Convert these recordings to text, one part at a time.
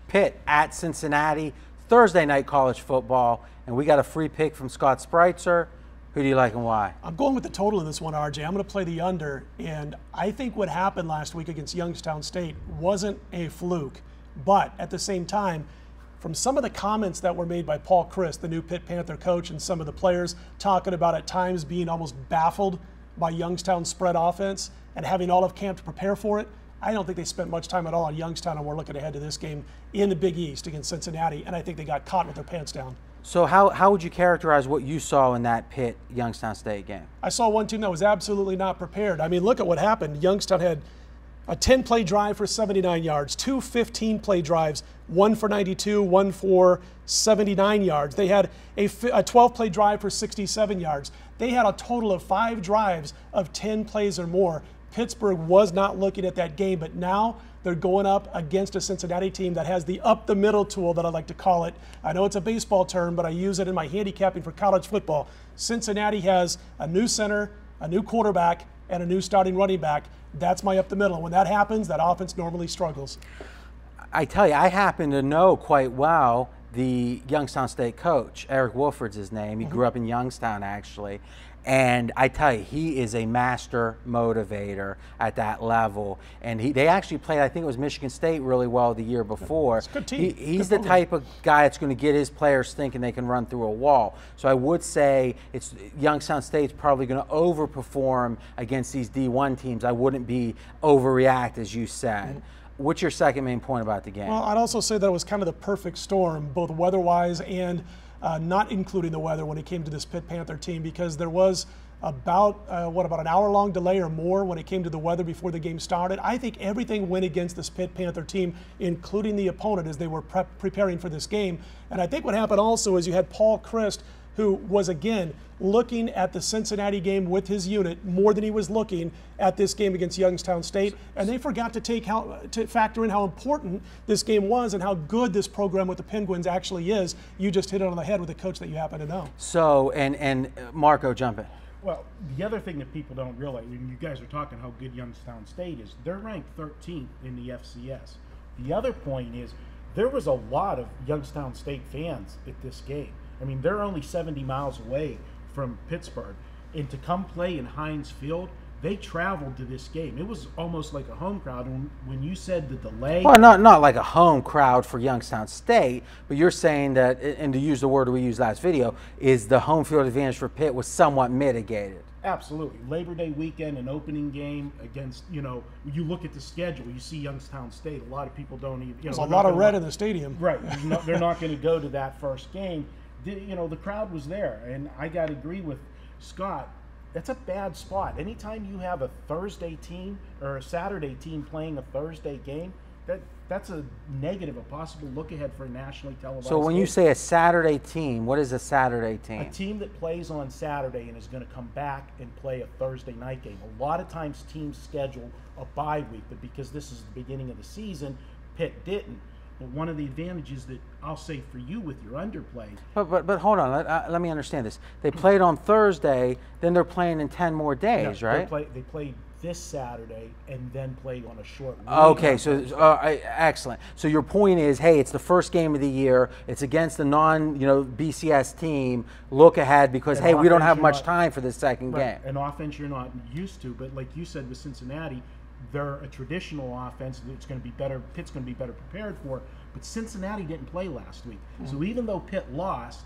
Pitt at Cincinnati, Thursday night college football, and we got a free pick from Scott Spreitzer. Who do you like and why? I'm going with the total in this one, RJ. I'm going to play the under, and I think what happened last week against Youngstown State wasn't a fluke. But at the same time, from some of the comments that were made by Paul Chryst, the new Pitt Panther coach, and some of the players talking about at times being almost baffled by Youngstown's spread offense and having all of camp to prepare for it, I don't think they spent much time at all on Youngstown, and we're looking ahead to this game in the Big East against Cincinnati, and I think they got caught with their pants down. So how would you characterize what you saw in that Pitt-Youngstown State game? I saw one team that was absolutely not prepared. I mean, look at what happened. Youngstown had a 10-play drive for 79 yards, two 15-play drives, one for 92, one for 79 yards. They had a 12-play drive for 67 yards. They had a total of 5 drives of 10 plays or more. Pittsburgh was not looking at that game, but now they're going up against a Cincinnati team that has the up-the-middle tool that I like to call it. I know it's a baseball term, but I use it in my handicapping for college football. Cincinnati has a new center, a new quarterback, and a new starting running back. That's my up-the-middle. When that happens, that offense normally struggles. I tell you, I happen to know quite well the Youngstown State coach. Eric Wolford's his name. He grew up in Youngstown, actually. And I tell you, he is a master motivator at that level. And they actually played, I think it was Michigan State, really well the year before. It's a good team. He's the type of guy that's going to get his players thinking they can run through a wall. So I would say Youngstown State's probably going to overperform against these D1 teams. I wouldn't be overreact, as you said. What's your second main point about the game? Well, I'd also say that it was kind of the perfect storm, both weather-wise and not including the weather when it came to this Pitt Panther team, because there was about an hour-long delay or more when it came to the weather before the game started. I think everything went against this Pitt Panther team, including the opponent, as they were preparing for this game. And I think what happened also is you had Paul Chryst, who was, again, looking at the Cincinnati game with his unit more than he was looking at this game against Youngstown State. And they forgot to factor in how important this game was and how good this program with the Penguins actually is. You just hit it on the head with a coach that you happen to know. So, and Marco, jump in. Well, the other thing that people don't realize, and you guys are talking how good Youngstown State is, they're ranked 13th in the FCS. The other point is there was a lot of Youngstown State fans at this game. I mean, they're only 70 miles away from Pittsburgh. And to come play in Heinz Field, they traveled to this game. It was almost like a home crowd. And when you said the delay... Well, not like a home crowd for Youngstown State, but you're saying that, and to use the word we used last video, is the home field advantage for Pitt was somewhat mitigated. Absolutely. Labor Day weekend, an opening game against, you look at the schedule, you see Youngstown State. A lot of people don't even... There's a lot of red in the stadium. Right. They're not going to go to that first game. The crowd was there, and I got to agree with Scott. That's a bad spot. Anytime you have a Thursday team or a Saturday team playing a Thursday game, that's a negative, a possible look ahead for a nationally televised So when game. you say a Saturday team, what is a Saturday team? A team that plays on Saturday and is going to come back and play a Thursday night game. A lot of times teams schedule a bye week, but because this is the beginning of the season, Pitt didn't. But one of the advantages that I'll say for you with your underplay. But hold on, let me understand this. They played on Thursday, then they're playing in 10 more days, right? They played this Saturday and then played on a short week. Okay, so excellent. So your point is, hey, it's the first game of the year. It's against the BCS team. Look ahead because, hey, we don't have much time for this second game. An offense you're not used to, but like you said with Cincinnati, they're a traditional offense that it's going to be better. Pitt's going to be better prepared for. But Cincinnati didn't play last week, so even though Pitt lost,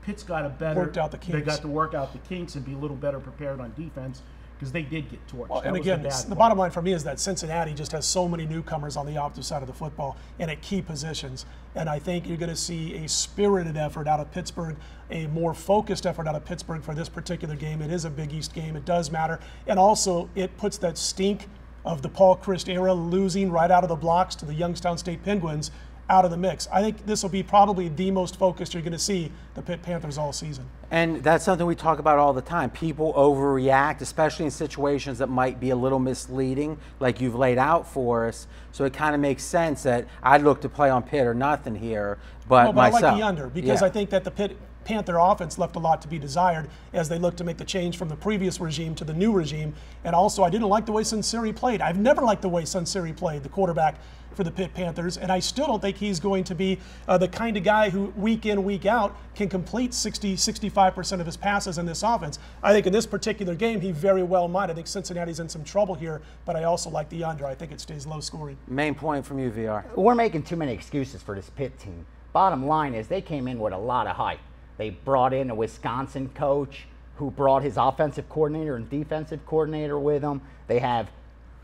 Pitt's got a better. Worked out the kinks. They got to work out the kinks and be a little better prepared on defense because they did get torched. Well, and again, the bottom line for me is that Cincinnati just has so many newcomers on the opposite side of the football and at key positions. And I think you're going to see a spirited effort out of Pittsburgh, a more focused effort out of Pittsburgh for this particular game. It is a Big East game. It does matter. And also, it puts that stink of the Paul Chryst era, losing right out of the blocks to the Youngstown State Penguins, out of the mix. I think this will be probably the most focused you're going to see the Pitt Panthers all season. And that's something we talk about all the time. People overreact, especially in situations that might be a little misleading, like you've laid out for us. So it kind of makes sense that I'd look to play on Pitt or nothing here, but myself. I like the under because I think that the Pitt Panther offense left a lot to be desired as they look to make the change from the previous regime to the new regime. And also, I didn't like the way Sunseri played. I've never liked the way Sunseri played, the quarterback for the Pitt Panthers, and I still don't think he's going to be the kind of guy who week in, week out can complete 65% of his passes in this offense. I think in this particular game, he very well might. I think Cincinnati's in some trouble here, but I also like the under. I think it stays low scoring. Main point from you, VR. We're making too many excuses for this Pitt team. Bottom line is they came in with a lot of hype. They brought in a Wisconsin coach who brought his offensive coordinator and defensive coordinator with him. They have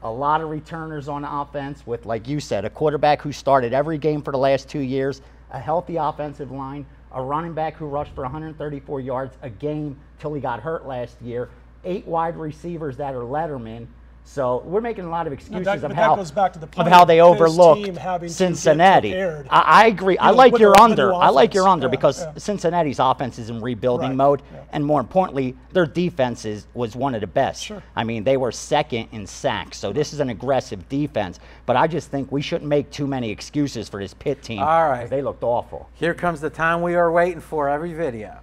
a lot of returners on offense with, like you said, a quarterback who started every game for the last 2 years, a healthy offensive line, a running back who rushed for 134 yards a game till he got hurt last year, 8 wide receivers that are Letterman. So we're making a lot of excuses of how they overlooked Cincinnati. I agree. I like your under. I like your under because Cincinnati's offense is in rebuilding mode, and more importantly, their defense was one of the best. Sure. I mean, they were second in sacks, so this is an aggressive defense. But I just think we shouldn't make too many excuses for this Pitt team. All right. They looked awful. Here comes the time we are waiting for every video.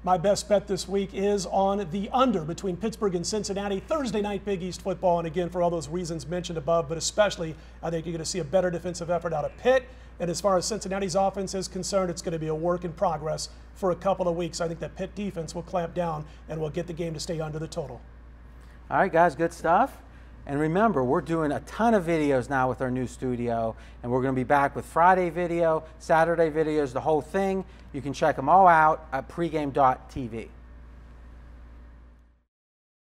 My best bet this week is on the under between Pittsburgh and Cincinnati, Thursday night Big East football. And again, for all those reasons mentioned above, but especially I think you're going to see a better defensive effort out of Pitt. And as far as Cincinnati's offense is concerned, it's going to be a work in progress for a couple of weeks. I think that Pitt defense will clamp down and will get the game to stay under the total. All right, guys, good stuff. And remember, we're doing a ton of videos now with our new studio, and we're going to be back with Friday video, Saturday videos, the whole thing. You can check them all out at pregame.tv.